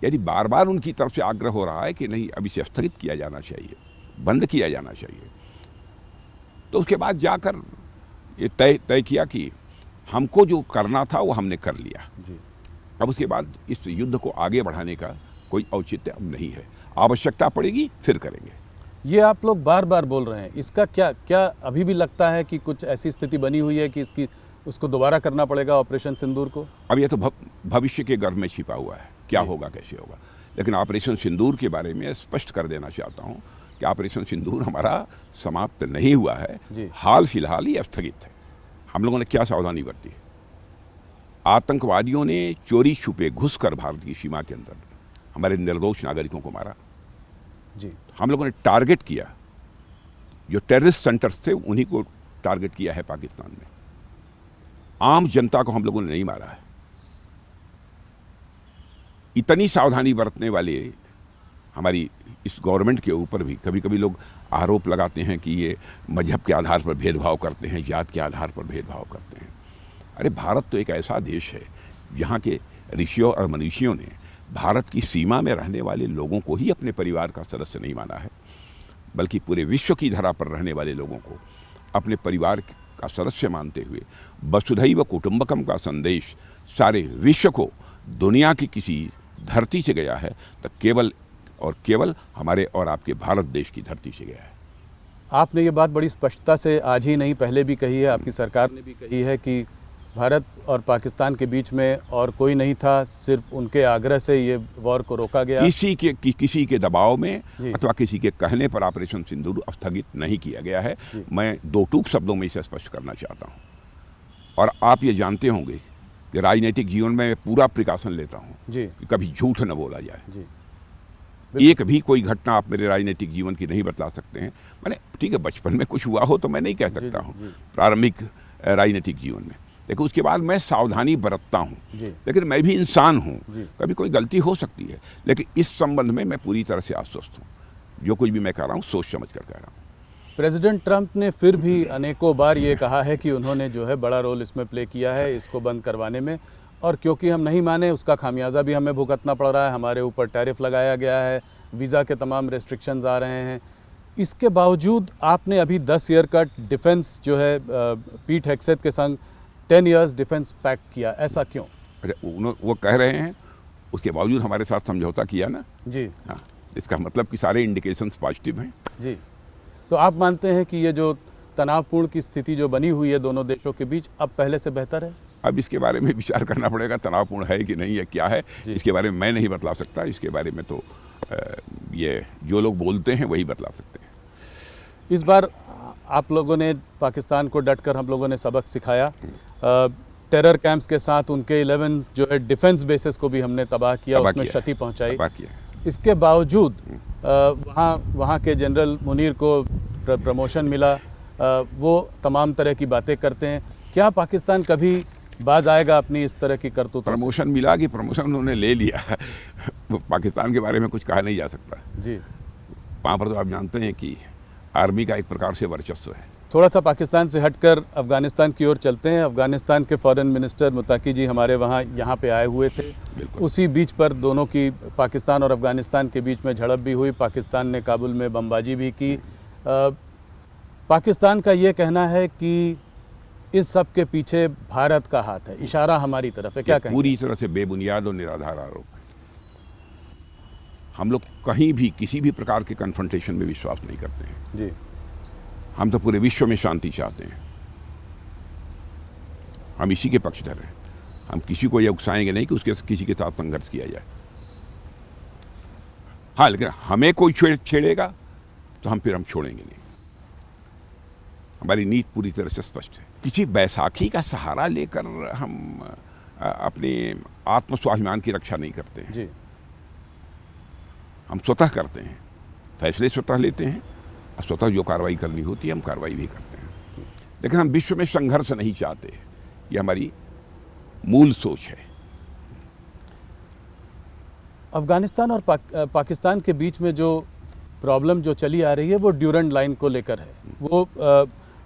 S2: यदि बार बार उनकी तरफ से आग्रह हो रहा है कि नहीं अब इसे स्थगित किया जाना चाहिए, बंद किया जाना चाहिए, तो उसके बाद जाकर ये तय किया कि हमको जो करना था वो हमने कर लिया।
S1: जी।
S2: अब उसके बाद इस युद्ध को आगे बढ़ाने का कोई औचित्य अब नहीं है। आवश्यकता पड़ेगी फिर करेंगे।
S1: ये आप लोग बार बार बोल रहे हैं, इसका क्या अभी भी लगता है कि कुछ ऐसी स्थिति बनी हुई है कि उसको दोबारा करना पड़ेगा ऑपरेशन सिंदूर को?
S2: अब ये तो भविष्य के गर्भ में छिपा हुआ है, क्या होगा कैसे होगा। लेकिन ऑपरेशन सिंदूर के बारे में स्पष्ट कर देना चाहता हूँ कि ऑपरेशन सिंदूर हमारा समाप्त नहीं हुआ है, हाल फिलहाल ही स्थगित है। हम लोगों ने क्या सावधानी बरती? आतंकवादियों ने चोरी छुपे घुसकर भारत की सीमा के अंदर हमारे निर्दोष नागरिकों को मारा।
S1: जी।
S2: हम लोगों ने टारगेट किया, जो टेररिस्ट सेंटर्स थे उन्हीं को टारगेट किया है पाकिस्तान में। आम जनता को हम लोगों ने नहीं मारा है। इतनी सावधानी बरतने वाले हमारी इस गवर्नमेंट के ऊपर भी कभी कभी लोग आरोप लगाते हैं कि ये मजहब के आधार पर भेदभाव करते हैं, जात के आधार पर भेदभाव करते हैं। अरे भारत तो एक ऐसा देश है जहाँ के ऋषियों और मनीषियों ने भारत की सीमा में रहने वाले लोगों को ही अपने परिवार का सदस्य नहीं माना है, बल्कि पूरे विश्व की धरा पर रहने वाले लोगों को अपने परिवार का सदस्य मानते हुए वसुधैव कुटुंबकम का संदेश सारे विश्व को दुनिया की किसी धरती से गया है तो केवल और केवल हमारे और आपके भारत देश की धरती से गया है।
S1: आपने ये बात बड़ी स्पष्टता से आज ही नहीं पहले भी कही है, आपकी सरकार ने भी कही है कि भारत और पाकिस्तान के बीच में और कोई नहीं था, सिर्फ उनके आग्रह से ये वॉर को रोका गया।
S2: किसी के दबाव में अथवा किसी के कहने पर ऑपरेशन सिंदूर स्थगित नहीं किया गया है। मैं दो टूक शब्दों में इसे स्पष्ट करना चाहता हूँ। और आप ये जानते होंगे कि राजनीतिक जीवन में पूरा प्रिकॉशन लेता हूँ कि कभी झूठ न बोला जाए। एक भी कोई घटना आप मेरे राजनीतिक जीवन की नहीं बतला सकते हैं। मैंने ठीक है, बचपन में कुछ हुआ हो तो मैं नहीं कह सकता हूँ, प्रारंभिक राजनीतिक जीवन में। देखो उसके बाद मैं सावधानी बरतता हूँ, लेकिन मैं भी इंसान हूँ, कभी कोई गलती हो सकती है। लेकिन इस संबंध में मैं पूरी तरह से आश्वस्त हूँ। जो कुछ भी मैं कह रहा हूँ सोच समझ कर कह रहा हूँ।
S1: प्रेसिडेंट ट्रंप ने फिर भी अनेकों बार ये कहा है कि उन्होंने जो है बड़ा रोल इसमें प्ले किया है इसको बंद करवाने में, और क्योंकि हम नहीं माने उसका खामियाजा भी हमें भुगतना पड़ रहा है। हमारे ऊपर टैरिफ लगाया गया है, वीज़ा के तमाम रेस्ट्रिक्शंस आ रहे हैं। इसके बावजूद आपने अभी 10 ईयर का डिफेंस जो है पीट हेग्सेथ के संग 10 इयर्स डिफेंस पैक्ट किया, ऐसा क्यों?
S2: वो कह रहे हैं उसके बावजूद हमारे साथ समझौता किया ना जी। हाँ, इसका मतलब कि सारे इंडिकेशंस पॉजिटिव हैं
S1: जी। तो आप मानते हैं कि ये जो तनावपूर्ण की स्थिति जो बनी हुई है दोनों देशों के बीच अब पहले से बेहतर है?
S2: अब इसके बारे में विचार करना पड़ेगा, तनावपूर्ण है कि नहीं है, क्या है, इसके बारे में मैं नहीं बतला सकता। इसके बारे में तो ये जो लोग बोलते हैं वही बतला सकते हैं।
S1: इस बार आप लोगों ने पाकिस्तान को डटकर हम लोगों ने सबक सिखाया। टेरर कैंप्स के साथ उनके 11 जो है डिफेंस बेसिस को भी हमने तबाह किया, उसमें क्षति पहुंचाई। इसके बावजूद वहाँ के जनरल मुनीर को प्रमोशन मिला। वो तमाम तरह की बातें करते हैं। क्या पाकिस्तान कभी बाज आएगा अपनी इस तरह की करतूत?
S2: प्रमोशन मिला कि प्रमोशन उन्होंने ले लिया पाकिस्तान के बारे में कुछ कहा नहीं जा सकता जी। वहाँ पर तो आप जानते हैं कि आर्मी का एक प्रकार से वर्चस्व है।
S1: थोड़ा सा पाकिस्तान से हटकर अफगानिस्तान की ओर चलते हैं। अफगानिस्तान के फॉरेन मिनिस्टर मुताकी जी हमारे यहाँ पे आए हुए थे। उसी बीच पर दोनों की पाकिस्तान और अफगानिस्तान के बीच में झड़प भी हुई। पाकिस्तान ने काबुल में बमबाजी भी की। पाकिस्तान का ये कहना है कि इस सब के पीछे भारत का हाथ है, इशारा हमारी तरफ है। क्या कहेंगे?
S2: पूरी तरह से बेबुनियाद और निराधार आरोप है। हम लोग कहीं भी किसी भी प्रकार के कन्फ्रंटेशन में विश्वास नहीं करते हैं जी। हम तो पूरे विश्व में शांति चाहते हैं। हम इसी के पक्षधर हैं। हम किसी को यह उकसाएंगे नहीं कि उसके किसी के साथ संघर्ष किया जाए। हाँ, लेकिन हमें कोई छेड़ेगा तो हम छोड़ेंगे नहीं। हमारी नीति पूरी तरह से स्पष्ट है। किसी बैसाखी का सहारा लेकर हम अपने आत्मस्वाभिमान की रक्षा नहीं करते हैं जी। हम स्वतः करते हैं, फैसले स्वतः लेते हैं और स्वतः जो कार्रवाई करनी होती है हम कार्रवाई भी करते हैं। लेकिन हम विश्व में संघर्ष नहीं चाहते, ये हमारी मूल सोच है।
S1: अफगानिस्तान और पाकिस्तान के बीच में जो प्रॉब्लम जो चली आ रही है वो ड्यूरेंट लाइन को लेकर है। वो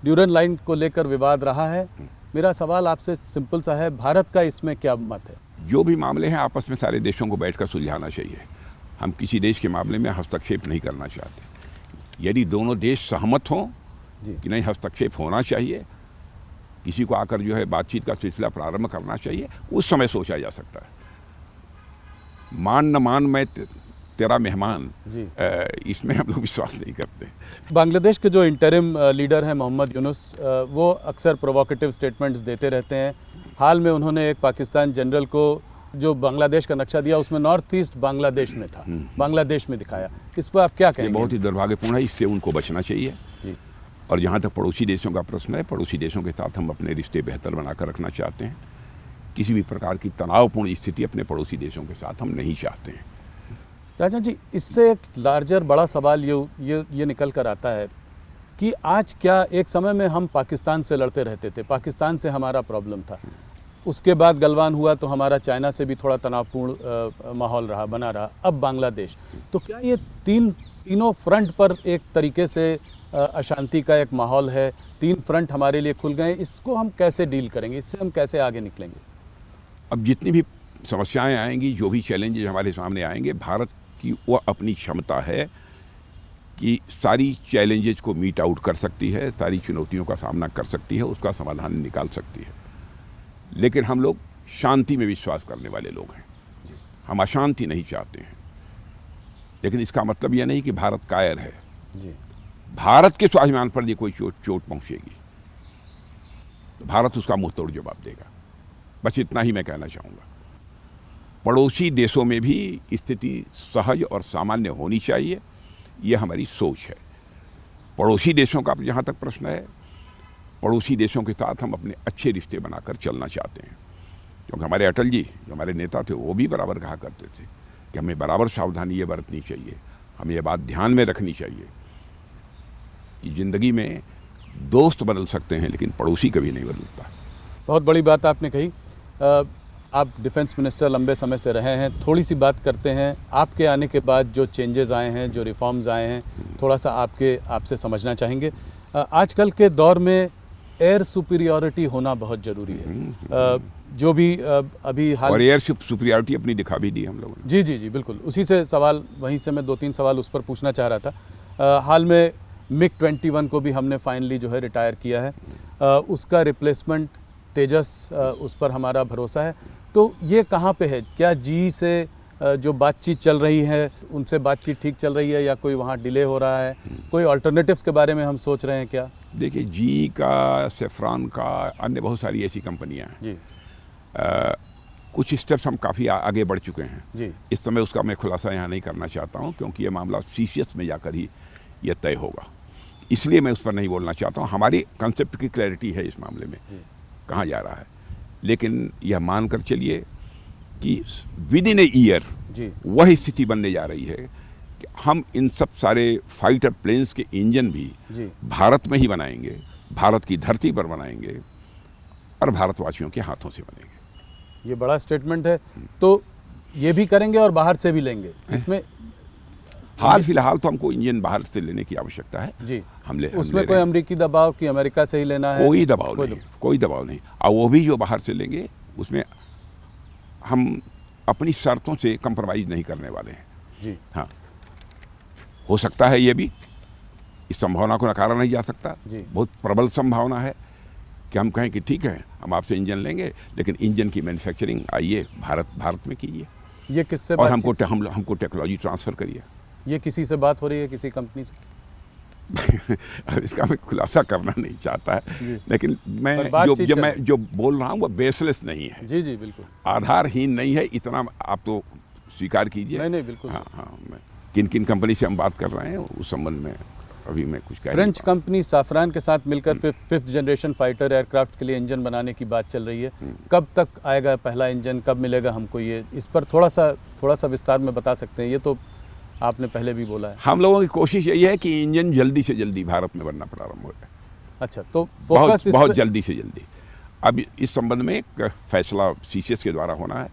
S1: ड्यूरेंट लाइन को लेकर विवाद रहा है। मेरा सवाल आपसे सिंपल सा है, भारत का इसमें क्या मत है?
S2: जो भी मामले हैं आपस में सारे देशों को बैठकर सुलझाना चाहिए। हम किसी देश के मामले में हस्तक्षेप नहीं करना चाहते। यदि दोनों देश सहमत हों कि नहीं हस्तक्षेप होना चाहिए, किसी को आकर जो है बातचीत का सिलसिला प्रारंभ करना चाहिए, उस समय सोचा जा सकता है। मान न मान मैं तेरा मेहमान, इसमें हम लोग विश्वास नहीं करते।
S1: बांग्लादेश के जो इंटरिम लीडर हैं मोहम्मद यूनुस, वो अक्सर प्रोवोकेटिव स्टेटमेंट्स देते रहते हैं। हाल में उन्होंने एक पाकिस्तान जनरल को जो बांग्लादेश का नक्शा दिया उसमें नॉर्थ ईस्ट बांग्लादेश में था, बांग्लादेश में दिखाया। इस पर आप क्या कहेंगे?
S2: बहुत ही दुर्भाग्यपूर्ण है, इससे उनको बचना चाहिए। और जहाँ तक पड़ोसी देशों का प्रश्न है, पड़ोसी देशों के साथ हम अपने रिश्ते बेहतर बनाकर रखना चाहते हैं। किसी भी प्रकार की तनावपूर्ण स्थिति अपने पड़ोसी देशों के साथ हम नहीं चाहते हैं।
S1: राजन जी, इससे एक लार्जर बड़ा सवाल ये निकल कर आता है कि आज क्या एक समय में हम पाकिस्तान से लड़ते रहते थे, पाकिस्तान से हमारा प्रॉब्लम था। उसके बाद गलवान हुआ तो हमारा चाइना से भी थोड़ा तनावपूर्ण माहौल बना रहा। अब बांग्लादेश, तो क्या ये तीनों फ्रंट पर एक तरीके से अशांति का एक माहौल है? 3 फ्रंट हमारे लिए खुल गए। इसको हम कैसे डील करेंगे? इससे हम कैसे आगे निकलेंगे?
S2: अब जितनी भी समस्याएं आएंगी, जो भी चैलेंजेस हमारे सामने आएंगे, भारत की वो अपनी क्षमता है कि सारी चैलेंजेस को मीट आउट कर सकती है, सारी चुनौतियों का सामना कर सकती है, उसका समाधान निकाल सकती है। लेकिन हम लोग शांति में विश्वास करने वाले लोग हैं, हम अशांति नहीं चाहते हैं। लेकिन इसका मतलब यह नहीं कि भारत कायर है। भारत के स्वाभिमान पर यदि कोई चोट पहुंचेगी तो भारत उसका मुंह तोड़ जवाब देगा। बस इतना ही मैं कहना चाहूँगा। पड़ोसी देशों में भी स्थिति सहज और सामान्य होनी चाहिए, यह हमारी सोच है। पड़ोसी देशों का जहाँ तक प्रश्न है, पड़ोसी देशों के साथ हम अपने अच्छे रिश्ते बनाकर चलना चाहते हैं। क्योंकि हमारे अटल जी जो हमारे नेता थे वो भी बराबर कहा करते थे कि हमें बराबर सावधानी ये बरतनी चाहिए, हमें ये बात ध्यान में रखनी चाहिए कि ज़िंदगी में दोस्त बदल सकते हैं लेकिन पड़ोसी कभी नहीं बदलता।
S1: बहुत बड़ी बात आपने कही। आप डिफेंस मिनिस्टर लंबे समय से रहे हैं, थोड़ी सी बात करते हैं आपके आने के बाद जो चेंजेस आए हैं, जो रिफॉर्म्स आए हैं, थोड़ा सा आपसे समझना चाहेंगे। आजकल के दौर में एयर सुपीरियॉरिटी होना बहुत ज़रूरी है। जो भी अभी हाल
S2: और एयर सुपीरियॉरिटी अपनी दिखा भी दी हम लोगों ने।
S1: जी, बिल्कुल। उसी से सवाल, वहीं से मैं 2-3 सवाल उस पर पूछना चाह रहा था। हाल में MiG-21 को भी हमने फाइनली जो है रिटायर किया है। उसका रिप्लेसमेंट तेजस, उस पर हमारा भरोसा है। तो ये कहाँ पे है? क्या जी से जो बातचीत चल रही है उनसे बातचीत ठीक चल रही है या कोई वहाँ डिले हो रहा है? कोई अल्टरनेटिव्स के बारे में हम सोच रहे हैं क्या?
S2: देखिए, जी का, सेफ्रॉन का, अन्य बहुत सारी ऐसी कंपनियां हैं
S1: जी।
S2: कुछ स्टेप्स हम काफ़ी आगे बढ़ चुके हैं
S1: जी।
S2: इस समय उसका मैं खुलासा यहाँ नहीं करना चाहता हूँ क्योंकि ये मामला CCS में जाकर ही यह तय होगा, इसलिए मैं उस पर नहीं बोलना चाहता हूँ। हमारी कंसेप्ट की क्लैरिटी है इस मामले में कहाँ जा रहा है, लेकिन यह मानकर चलिए कि विद इन ए ईयर वह स्थिति बनने जा रही है कि हम इन सब सारे फाइटर प्लेन्स के इंजन भी भारत में ही बनाएंगे, भारत की धरती पर बनाएंगे और भारतवासियों के हाथों से बनेंगे।
S1: ये बड़ा स्टेटमेंट है। तो ये भी करेंगे और बाहर से भी लेंगे? इसमें
S2: हाल फिलहाल तो हमको इंजन बाहर से लेने की आवश्यकता है
S1: जी।
S2: उसमें
S1: कोई अमेरिकी दबाव कि अमेरिका से ही लेना है?
S2: कोई दबाव नहीं। और वो भी जो बाहर से लेंगे उसमें हम अपनी शर्तों से कंप्रोमाइज नहीं करने वाले हैं
S1: जी।
S2: हाँ, हो सकता है ये भी, इस संभावना को नकारा नहीं जा सकता। बहुत प्रबल संभावना है कि हम कहें कि ठीक है, हम आपसे इंजन लेंगे लेकिन इंजन की मैन्युफैक्चरिंग आइए भारत में कीजिए।
S1: ये किससे
S2: और हमको टेक्नोलॉजी ट्रांसफ़र करिए।
S1: ये किसी से बात हो रही है, किसी कंपनी से?
S2: इसका मैं खुलासा करना नहीं चाहता है, लेकिन मैं जो बोल रहा हूँ वो बेसलेस नहीं है।
S1: जी बिल्कुल,
S2: आधारहीन नहीं है, इतना आप तो स्वीकार कीजिए।
S1: नहीं बिल्कुल।
S2: हाँ, किन किन कंपनी से हम बात कर रहे हैं उस संबंध में अभी मैं कुछ कह नहीं।
S1: फ्रेंच कंपनी साफरान के साथ मिलकर 5th जनरेशन फाइटर एयरक्राफ्ट के लिए इंजन बनाने की बात चल रही है। कब तक आएगा पहला इंजन, कब मिलेगा हमको? ये इस पर थोड़ा सा विस्तार में बता सकते हैं? ये तो आपने पहले भी बोला है।
S2: हम लोगों की कोशिश यही है कि इंजन जल्दी से जल्दी भारत में बनना प्रारंभ हो जाए।
S1: अच्छा, तो फोकस
S2: बहुत जल्दी से जल्दी। अब इस संबंध में एक फैसला CCS के द्वारा होना है।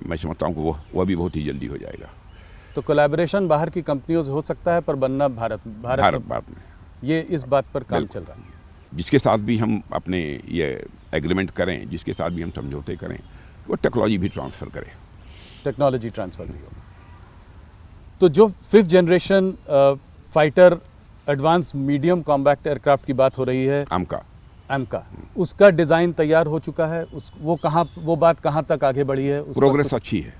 S2: मैं समझता हूँ कि वह भी बहुत ही जल्दी हो जाएगा।
S1: तो कोलैबोरेशन बाहर की कंपनियों से हो सकता है पर बनना भारत में। ये इस बात पर काम चल रहा है।
S2: जिसके साथ भी हम अपने ये एग्रीमेंट करें, जिसके साथ भी हम समझौते करें, वो टेक्नोलॉजी भी ट्रांसफ़र करें।
S1: टेक्नोलॉजी ट्रांसफ़र भी हो। तो जो 5th generation fighter advance medium combat aircraft की बात हो रही है, AMCA, उसका डिज़ाइन तैयार हो चुका है? वो बात कहाँ तक आगे बढ़ी है?
S2: प्रोग्रेस अच्छी है,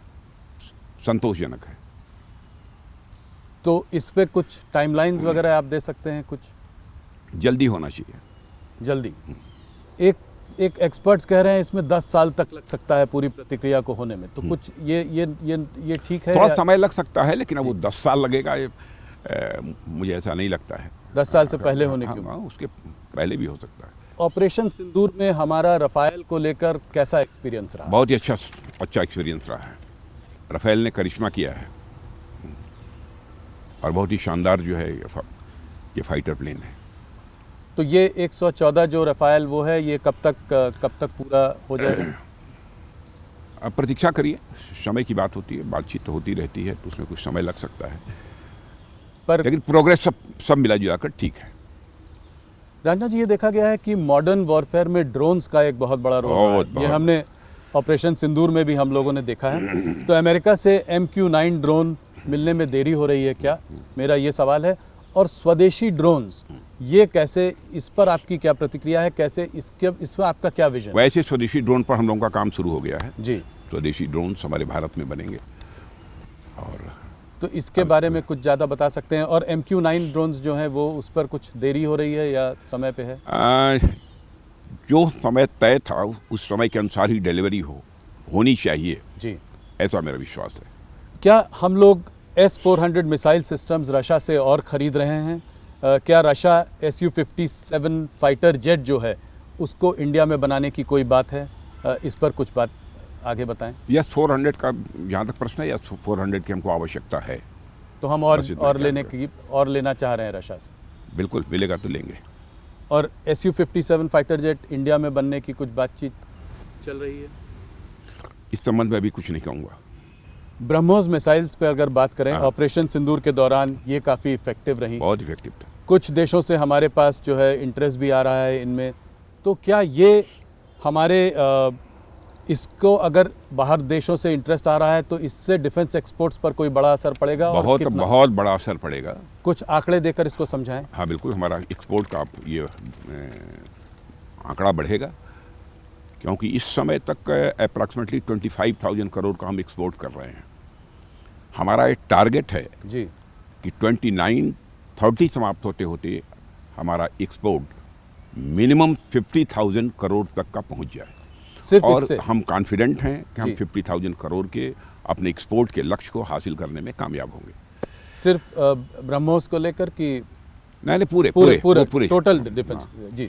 S2: संतोषजनक है।
S1: तो इस पे कुछ टाइमलाइंस वगैरह आप दे सकते हैं? कुछ
S2: जल्दी होना चाहिए।
S1: जल्दी? एक एक्सपर्ट्स कह रहे हैं इसमें 10 साल तक लग सकता है पूरी प्रतिक्रिया को होने में। तो कुछ ये ठीक है?
S2: थोड़ा समय लग सकता है, लेकिन अब वो 10 साल लगेगा मुझे ऐसा नहीं लगता है।
S1: 10 साल से पहले होने की?
S2: उसके पहले भी हो सकता है।
S1: ऑपरेशन सिंदूर में हमारा रफाल को लेकर कैसा एक्सपीरियंस रहा?
S2: बहुत ही अच्छा एक्सपीरियंस रहा है। रफाल ने करिश्मा किया है और बहुत ही शानदार जो है ये फाइटर प्लेन है।
S1: तो ये 114 जो रफाल वो है, ये कब तक पूरा हो जाएगा?
S2: अब प्रतीक्षा करिए, समय की बात होती है, बातचीत तो होती रहती है, तो उसमें कुछ समय लग सकता है, पर लेकिन प्रोग्रेस सब मिला जुला कर ठीक है।
S1: राजनाथ जी, ये देखा गया है कि मॉडर्न वॉरफेयर में ड्रोन्स का एक बहुत बड़ा रोल है। ये हमने ऑपरेशन सिंदूर में भी हम लोगों ने देखा है। तो अमेरिका से MQ-9 ड्रोन मिलने में देरी हो रही है क्या, मेरा ये सवाल है। और स्वदेशी ड्रोन्स, ये कैसे, इस पर आपकी क्या प्रतिक्रिया है, कैसे इसमें आपका क्या विजन?
S2: वैसे स्वदेशी ड्रोन पर हम लोगों का काम शुरू हो गया है
S1: जी।
S2: स्वदेशी ड्रोन्स हमारे भारत में बनेंगे। और
S1: तो इसके बारे में कुछ ज़्यादा बता सकते हैं? और MQ-9 ड्रोन्स जो हैं वो उस पर कुछ देरी हो रही है या समय पे है?
S2: जो समय तय था उस समय के अनुसार ही डिलीवरी होनी चाहिए
S1: जी,
S2: ऐसा मेरा विश्वास है।
S1: क्या हम लोग S-400 मिसाइल सिस्टम्स रशिया से और ख़रीद रहे हैं? क्या रशिया Su-57 फाइटर जेट जो है उसको इंडिया में बनाने की कोई बात है? इस पर कुछ बात आगे बताएं।
S2: S-400 का जहाँ तक प्रश्न है, S-400 की हमको आवश्यकता है,
S1: तो हम और लेना चाह रहे हैं रशिया से।
S2: बिल्कुल मिलेगा तो लेंगे।
S1: और Su-57 फाइटर जेट इंडिया में बनने की कुछ बातचीत चल रही है?
S2: इस संबंध में अभी कुछ नहीं कहूँगा।
S1: ब्रह्मोस मिसाइल्स पे अगर बात करें, ऑपरेशन सिंदूर के दौरान ये काफ़ी इफेक्टिव रही,
S2: बहुत इफेक्टिव था।
S1: कुछ देशों से हमारे पास जो है इंटरेस्ट भी आ रहा है इनमें, तो क्या ये हमारे इसको अगर बाहर देशों से इंटरेस्ट आ रहा है तो इससे डिफेंस एक्सपोर्ट्स पर कोई बड़ा असर पड़ेगा?
S2: बहुत बड़ा असर पड़ेगा।
S1: कुछ आंकड़े देकर इसको समझाएं।
S2: हाँ बिल्कुल, हमारा एक्सपोर्ट का ये आंकड़ा बढ़ेगा, क्योंकि इस समय तक अप्रॉक्सीमेटली 25,000 करोड़ का हम एक्सपोर्ट कर रहे हैं। हमारा एक टारगेट है
S1: जी
S2: कि 29-30 समाप्त होते होते हमारा एक्सपोर्ट मिनिमम 50,000 करोड़ तक का पहुंच जाए।
S1: सिर्फ
S2: और
S1: इससे
S2: हम कॉन्फिडेंट हैं कि हम 50,000 करोड़ के अपने एक्सपोर्ट के लक्ष्य को हासिल करने में कामयाब होंगे।
S1: सिर्फ ब्रह्मोस को लेकर कि
S2: नहीं, पूरे
S1: टोटल डिफेंस? जी।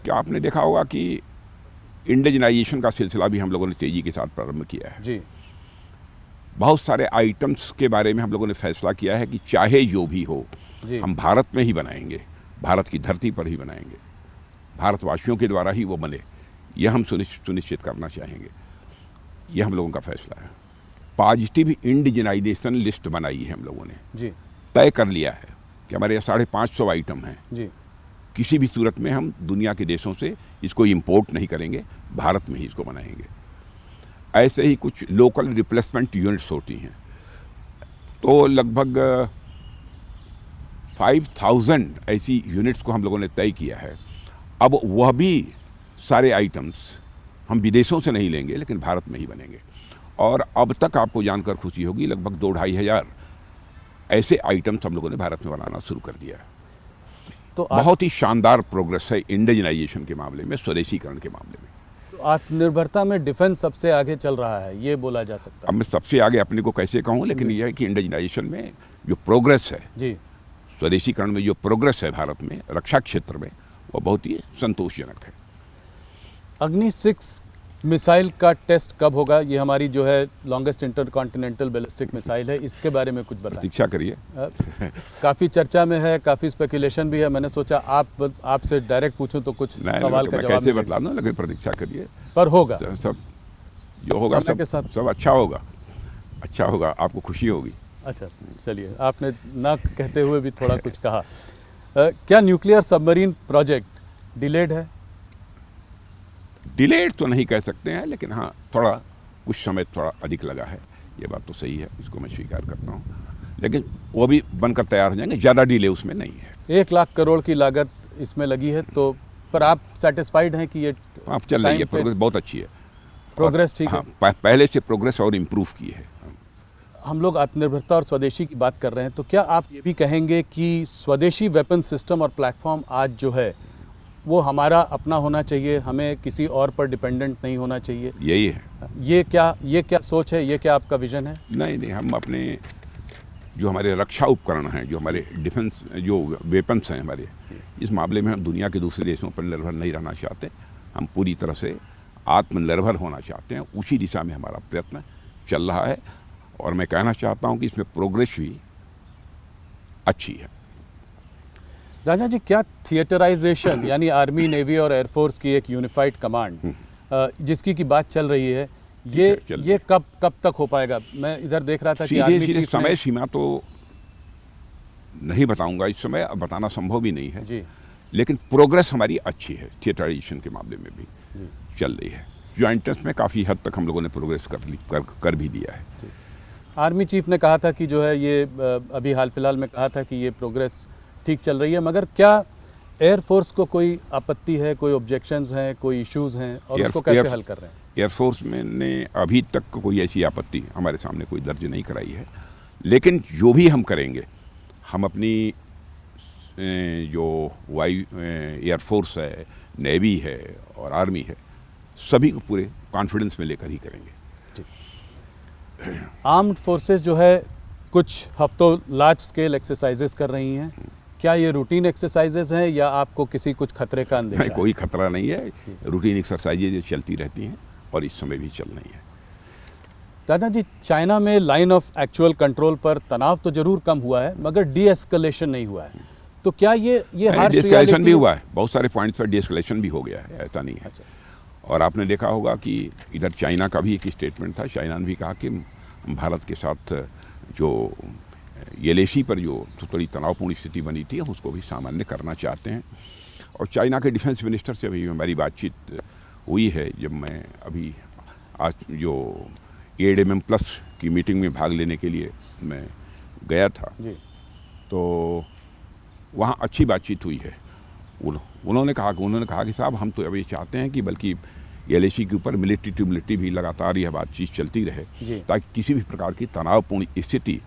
S2: क्या आपने देखा होगा कि इंडिजनाइजेशन का सिलसिला भी हम लोगों ने तेजी के साथ प्रारंभ किया है।
S1: जी।
S2: बहुत सारे आइटम्स के बारे में हम लोगों ने फैसला किया है कि चाहे जो भी हो हम भारत में ही बनाएंगे, भारत की धरती पर ही बनाएंगे, भारतवासियों के द्वारा ही वो बने, यह हम सुनिश्चित करना चाहेंगे। यह हम लोगों का फैसला है। पॉजिटिव इंडिजनाइजेशन लिस्ट बनाई है हम लोगों ने
S1: जी।
S2: तय कर लिया है कि हमारे यहाँ 550 आइटम हैं
S1: जी।
S2: किसी भी सूरत में हम दुनिया के देशों से इसको इंपोर्ट नहीं करेंगे, भारत में ही इसको बनाएंगे। ऐसे ही कुछ लोकल रिप्लेसमेंट यूनिट्स होती हैं, तो लगभग 5,000 ऐसी यूनिट्स को हम लोगों ने तय किया है। अब वह भी सारे आइटम्स हम विदेशों से नहीं लेंगे, लेकिन भारत में ही बनेंगे। और अब तक आपको जानकर खुशी होगी, लगभग 2-2.5 हज़ार ऐसे आइटम्स हम लोगों ने भारत में बनाना शुरू कर दिया है। तो बहुत ही शानदार प्रोग्रेस है इंडिजनाइजेशन के मामले में, स्वदेशीकरण के मामले में।
S1: तो आत्मनिर्भरता में डिफेंस सबसे आगे चल रहा है, ये बोला जा सकता है।
S2: अब मैं सबसे आगे अपने को कैसे कहूँ, लेकिन यह है कि इंडिजनाइजेशन में जो प्रोग्रेस है
S1: जी,
S2: स्वदेशीकरण में जो प्रोग्रेस है भारत में रक्षा क्षेत्र में, वो बहुत ही संतोषजनक है।
S1: अग्नि 6 मिसाइल का टेस्ट कब होगा? ये हमारी जो है लॉन्गेस्ट इंटरकॉन्टिनेंटल बैलिस्टिक मिसाइल है, इसके बारे में कुछ बताएं।
S2: प्रतीक्षा करिए।
S1: काफ़ी चर्चा में है, काफ़ी स्पेकुलेशन भी है। मैंने सोचा आपसे डायरेक्ट पूछूं तो कुछ सवाल का जवाब
S2: कैसे बतला दूं, लेकिन प्रतीक्षा करिए।
S1: पर होगा
S2: सब जो होगा सब अच्छा होगा, अच्छा होगा, आपको खुशी होगी।
S1: अच्छा चलिए, आपने ना कहते हुए भी थोड़ा कुछ कहा। क्या न्यूक्लियर सबमरीन प्रोजेक्ट डिलेड है?
S2: डिलेड तो नहीं कह सकते हैं, लेकिन हाँ थोड़ा कुछ समय थोड़ा अधिक लगा है, ये बात तो सही है, इसको मैं स्वीकार करता हूँ। लेकिन वो भी बनकर तैयार हो जाएंगे, ज़्यादा डिले उसमें नहीं है।
S1: 1 लाख करोड़ की लागत इसमें लगी है, तो पर आप सेटिस्फाइड हैं कि ये
S2: आप चल रही है, प्रोग्रेस बहुत अच्छी है,
S1: प्रोग्रेस ठीक है?
S2: पहले से प्रोग्रेस और इम्प्रूव की है।
S1: हम लोग आत्मनिर्भरता और स्वदेशी की बात कर रहे हैं, तो क्या आप ये भी कहेंगे कि स्वदेशी वेपन सिस्टम और प्लेटफॉर्म आज जो है वो हमारा अपना होना चाहिए, हमें किसी और पर डिपेंडेंट नहीं होना चाहिए?
S2: यही है। ये
S1: क्या सोच है, ये क्या आपका विजन है?
S2: नहीं, हम अपने जो हमारे रक्षा उपकरण हैं, जो हमारे डिफेंस जो वेपन्स हैं हमारे, इस मामले में हम दुनिया के दूसरे देशों पर निर्भर नहीं रहना चाहते। हम पूरी तरह से आत्मनिर्भर होना चाहते हैं, उसी दिशा में हमारा प्रयत्न चल रहा है। और मैं कहना चाहता हूँ कि इसमें प्रोग्रेस भी अच्छी है।
S1: राजा जी, क्या थिएटराइजेशन यानी आर्मी, नेवी और एयरफोर्स की एक यूनिफाइड कमांड जिसकी की बात चल रही है, ये कब तक हो पाएगा? मैं इधर देख रहा था कि
S2: सीधे समय सीमा तो नहीं बताऊंगा इस समय, अब बताना संभव भी नहीं है
S1: जी।
S2: लेकिन प्रोग्रेस हमारी अच्छी है, थिएटराइजेशन के मामले में भी चल रही है। ज्वाइंटेंस में काफ़ी हद तक हम लोगों ने प्रोग्रेस कर भी दिया है।
S1: आर्मी चीफ ने कहा था कि जो है ये अभी हाल फिलहाल में कहा था कि ये प्रोग्रेस ठीक चल रही है, मगर क्या एयरफोर्स को कोई आपत्ति है, कोई ऑब्जेक्शंस हैं, कोई इश्यूज हैं, और उसको कैसे हल कर रहे हैं?
S2: एयरफोर्स में ने अभी तक कोई ऐसी आपत्ति हमारे सामने कोई दर्ज नहीं कराई है, लेकिन जो भी हम करेंगे, हम अपनी जो एयरफोर्स है, नेवी है और आर्मी है, सभी को पूरे कॉन्फिडेंस में लेकर ही करेंगे।
S1: आर्म्ड फोर्सेस जो है कुछ हफ्तों लार्ज स्केल एक्सरसाइजेस कर रही हैं, क्या ये रूटीन एक्सरसाइजेज हैं या आपको किसी कुछ खतरे का अंदेशा है?
S2: कोई खतरा नहीं है, रूटीन एक्सरसाइजेज चलती रहती हैं और इस समय भी चल रही है।
S1: दादा जी, चाइना में लाइन ऑफ एक्चुअल कंट्रोल पर तनाव तो जरूर कम हुआ है, मगर डी एस्केलेशन नहीं हुआ है, तो क्या ये हार्श
S2: डिस्कलेशन भी हुआ है, बहुत सारे पॉइंट्स पर डिस्कलेशन भी हो गया है, ऐसा नहीं है।
S1: अच्छा।
S2: और आपने देखा होगा कि इधर चाइना का भी एक स्टेटमेंट था, चाइना ने भी कहा कि भारत के साथ जो येलेशी पर जो थोड़ी तनावपूर्ण स्थिति बनी थी, उसको भी सामान्य करना चाहते हैं। और चाइना के डिफेंस मिनिस्टर से भी हमारी बातचीत हुई है, जब मैं अभी आज जो ADMM+ की मीटिंग में भाग लेने के लिए मैं गया था
S1: जी।
S2: तो वहाँ अच्छी बातचीत हुई है। उन्होंने कहा कि साहब, हम तो अब ये चाहते हैं कि बल्कि येलेशी के ऊपर मिलिट्री टू मिलिट्री भी लगातार यह बातचीत चलती रहे, ताकि किसी भी प्रकार की तनावपूर्ण स्थिति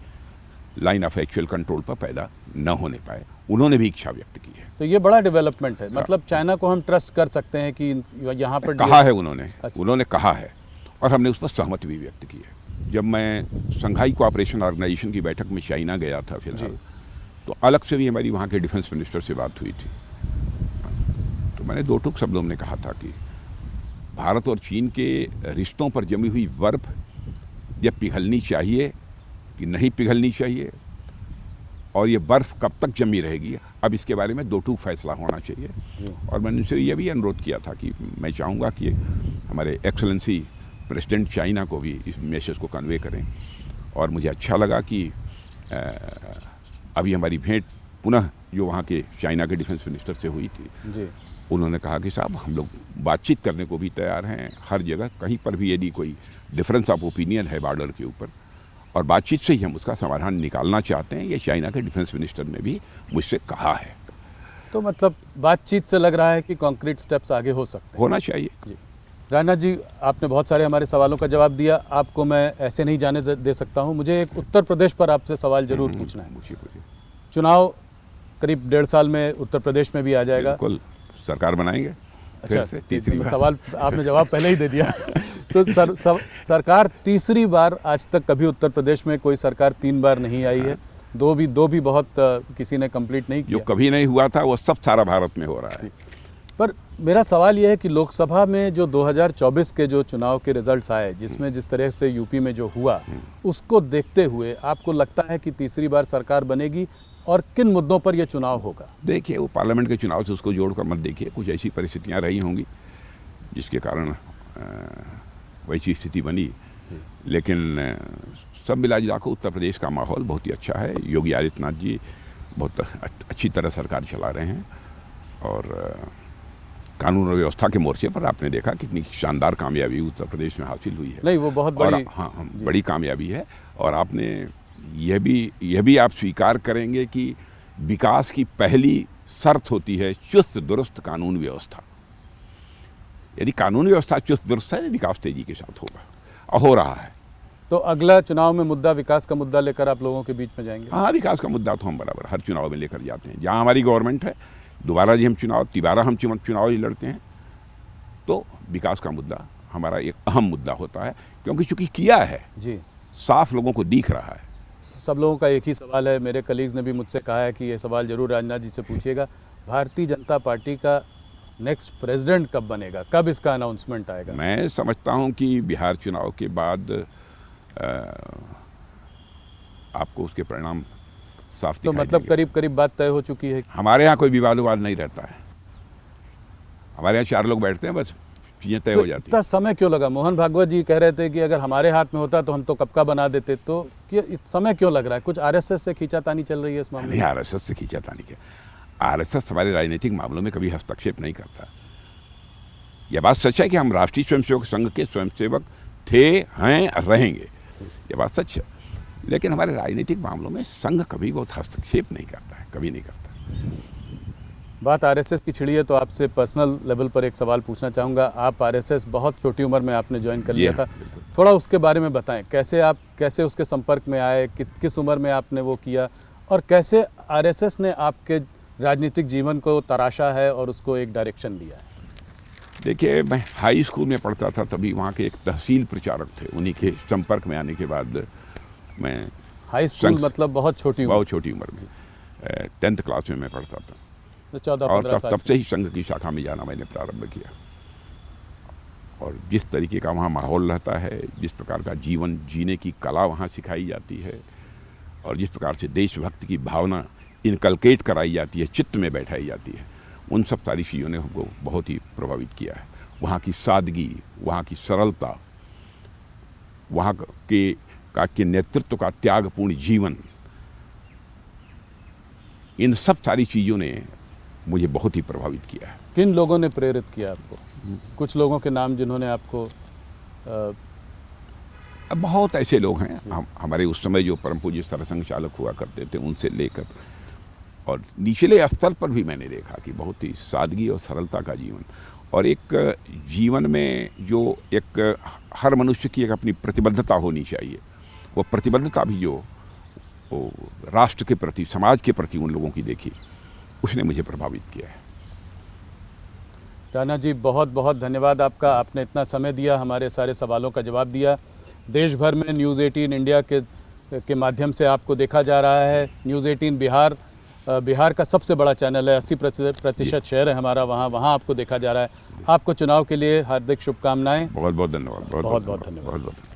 S2: लाइन ऑफ एक्चुअल कंट्रोल पर पैदा न होने पाए। उन्होंने भी इच्छा व्यक्त की है।
S1: तो ये बड़ा डेवलपमेंट है, मतलब चाइना को हम ट्रस्ट कर सकते हैं कि यहाँ पर
S2: कहा है उन्होंने।
S1: अच्छा।
S2: उन्होंने कहा है और हमने उस पर सहमति भी व्यक्त की है। जब मैं शंघाई कोऑपरेशन ऑर्गेनाइजेशन की बैठक में चाइना गया था फिलहाल, तो अलग से भी हमारी वहाँ के डिफेंस मिनिस्टर से बात हुई थी, तो मैंने दो टूक शब्दों में कहा था कि भारत और चीन के रिश्तों पर जमी हुई बर्फ जब पिघलनी चाहिए कि नहीं पिघलनी चाहिए, और ये बर्फ़ कब तक जमी रहेगी, अब इसके बारे में दो टूक फैसला होना चाहिए। और मैंने उनसे यह भी अनुरोध किया था कि मैं चाहूँगा कि हमारे एक्सेलेंसी प्रेसिडेंट चाइना को भी इस मैसेज को कन्वे करें। और मुझे अच्छा लगा कि अभी हमारी भेंट पुनः जो वहाँ के चाइना के डिफेंस मिनिस्टर से हुई थी
S1: जी।
S2: उन्होंने कहा कि साहब, हम लोग बातचीत करने को भी तैयार हैं हर जगह, कहीं पर भी यदि कोई डिफरेंस ऑफ ओपिनियन है बॉर्डर के ऊपर, और बातचीत से ही हम उसका समाधान निकालना चाहते हैं। ये चाइना के डिफेंस मिनिस्टर ने भी मुझसे कहा है।
S1: तो मतलब बातचीत से लग रहा है कि कॉन्क्रीट स्टेप्स आगे हो सकते हैं,
S2: होना चाहिए।
S1: जी। राजनाथ जी, आपने बहुत सारे हमारे सवालों का जवाब दिया, आपको मैं ऐसे नहीं जाने दे सकता हूँ। मुझे एक उत्तर प्रदेश पर आपसे सवाल जरूर पूछना है। चुनाव करीब 1.5 साल में उत्तर प्रदेश में भी आ जाएगा।
S2: बिल्कुल, सरकार बनाएंगे।
S1: अच्छा,
S2: से तीसरी बार।
S1: सवाल आपने जवाब पहले ही दे दिया। तो सरकार तीसरी बार, आज तक कभी उत्तर प्रदेश में कोई सरकार 3 बार नहीं आई है। दो भी बहुत किसी ने कंप्लीट नहीं किया।
S2: जो कभी नहीं हुआ था वो सब सारा भारत में हो रहा है।
S1: पर मेरा सवाल यह है कि लोकसभा में जो 2024 के जो चुनाव के रिजल्ट्स आए, जिसमें जिस तरह से यूपी में जो हुआ, उसको देखते हुए आपको लगता है कि तीसरी बार सरकार बनेगी, और किन मुद्दों पर यह चुनाव होगा?
S2: देखिए, वो पार्लियामेंट के चुनाव से उसको जोड़कर मत देखिए। कुछ ऐसी परिस्थितियां रही होंगी जिसके कारण वैसी स्थिति बनी, लेकिन सब मिला जुला कर उत्तर प्रदेश का माहौल बहुत ही अच्छा है। योगी आदित्यनाथ जी बहुत अच्छी तरह सरकार चला रहे हैं, और कानून और व्यवस्था के मोर्चे पर आपने देखा कितनी शानदार कामयाबी उत्तर प्रदेश में हासिल हुई है।
S1: नहीं, वो बहुत बड़ी,
S2: हाँ, बड़ी कामयाबी है। और आपने यह भी आप स्वीकार करेंगे कि विकास की पहली शर्त होती है चुस्त दुरुस्त कानून व्यवस्था। यदि कानून व्यवस्था चुस्त दुरुस्त है, विकास तेजी के साथ होगा, और हो रहा है।
S1: तो अगला चुनाव में मुद्दा, विकास का मुद्दा लेकर आप लोगों के बीच में जाएंगे?
S2: हाँ, विकास का मुद्दा तो हम बराबर हर चुनाव में लेकर जाते हैं। जहाँ हमारी गवर्नमेंट है, दोबारा जी हम तिबारा हम चुनाव ही लड़ते हैं, तो विकास का मुद्दा हमारा एक अहम मुद्दा होता है, क्योंकि चूंकि किया है
S1: जी,
S2: साफ लोगों को दिख रहा है।
S1: सब लोगों का एक ही सवाल है, मेरे कलीग्स ने भी मुझसे कहा है कि ये सवाल जरूर राजनाथ जी से पूछिएगा, भारतीय जनता पार्टी का नेक्स्ट प्रेसिडेंट कब बनेगा, कब इसका अनाउंसमेंट आएगा?
S2: मैं समझता हूं कि बिहार चुनाव के बाद आपको उसके परिणाम साफ दिखाई
S1: तो मतलब
S2: देंगे।
S1: करीब बात तय हो चुकी है?
S2: हमारे यहाँ कोई विवाद नहीं रहता है। हमारे यहाँ 4 लोग बैठते हैं, बस चीज़ें तय हो जाती हैं।
S1: इतना समय क्यों लगा? मोहन भागवत जी कह रहे थे कि अगर हमारे हाथ में होता तो हम तो कब का बना देते, तो समय क्यों लग रहा है? कुछ आरएसएस से खींचातानी चल रही है इस मामले में?
S2: नहीं, आरएसएस से खींचातानी क्या, आरएसएस हमारे राजनीतिक मामलों में कभी हस्तक्षेप नहीं करता। यह बात सच है कि हम राष्ट्रीय स्वयंसेवक संघ के स्वयंसेवक थे, हैं, रहेंगे, ये बात सच है। लेकिन हमारे राजनीतिक मामलों में संघ कभी बहुत हस्तक्षेप नहीं करता है, कभी नहीं करता।
S1: बात आरएसएस की छिड़ी है तो आपसे पर्सनल लेवल पर एक सवाल पूछना चाहूँगा। आप आरएसएस बहुत छोटी उम्र में आपने ज्वाइन कर लिया था, थोड़ा उसके बारे में बताएं। कैसे उसके संपर्क में आए, किस उम्र में आपने वो किया, और कैसे आरएसएस ने आपके राजनीतिक जीवन को तराशा है और उसको एक डायरेक्शन दिया है?
S2: देखिए, मैं हाई स्कूल में पढ़ता था, तभी वहाँ के एक तहसील प्रचारक थे, उन्हीं के संपर्क में आने के बाद मैं
S1: हाई स्कूल मतलब बहुत छोटी
S2: उम्र में 10th क्लास में मैं पढ़ता था,
S1: तो 14-15
S2: और
S1: साल
S2: तब से ही संघ की शाखा में जाना मैंने प्रारंभ किया। और जिस तरीके का वहाँ माहौल रहता है, जिस प्रकार का जीवन जीने की कला वहाँ सिखाई जाती है, और जिस प्रकार से देशभक्ति की भावना इनकलकेट कराई जाती है, चित्त में बैठाई जाती है, उन सब सारी चीज़ों ने हमको बहुत ही प्रभावित किया है। वहाँ की सादगी, वहाँ की सरलता, वहाँ के नेतृत्व का त्यागपूर्ण जीवन, इन सब सारी चीज़ों ने मुझे बहुत ही प्रभावित किया है।
S1: किन लोगों ने प्रेरित किया आपको? कुछ लोगों के नाम जिन्होंने आपको
S2: बहुत ऐसे लोग हैं, हमारे उस समय जो परम पूज्य सरसंघ चालक हुआ करते थे, उनसे लेकर और निचले स्तर पर भी मैंने देखा कि बहुत ही सादगी और सरलता का जीवन, और एक जीवन में जो एक हर मनुष्य की एक अपनी प्रतिबद्धता होनी चाहिए, वो प्रतिबद्धता भी जो वो राष्ट्र के प्रति, समाज के प्रति उन लोगों की देखी, उसने मुझे प्रभावित किया है।
S1: राणा जी, बहुत बहुत धन्यवाद आपका। आपने इतना समय दिया, हमारे सारे सवालों का जवाब दिया। देश भर में न्यूज़ 18 इंडिया के माध्यम से आपको देखा जा रहा है। न्यूज़ 18 बिहार का सबसे बड़ा चैनल है, 80% शेयर है हमारा, वहाँ आपको देखा जा रहा है। आपको चुनाव के लिए हार्दिक शुभकामनाएं।
S2: बहुत बहुत धन्यवाद।
S1: बहुत बहुत धन्यवाद।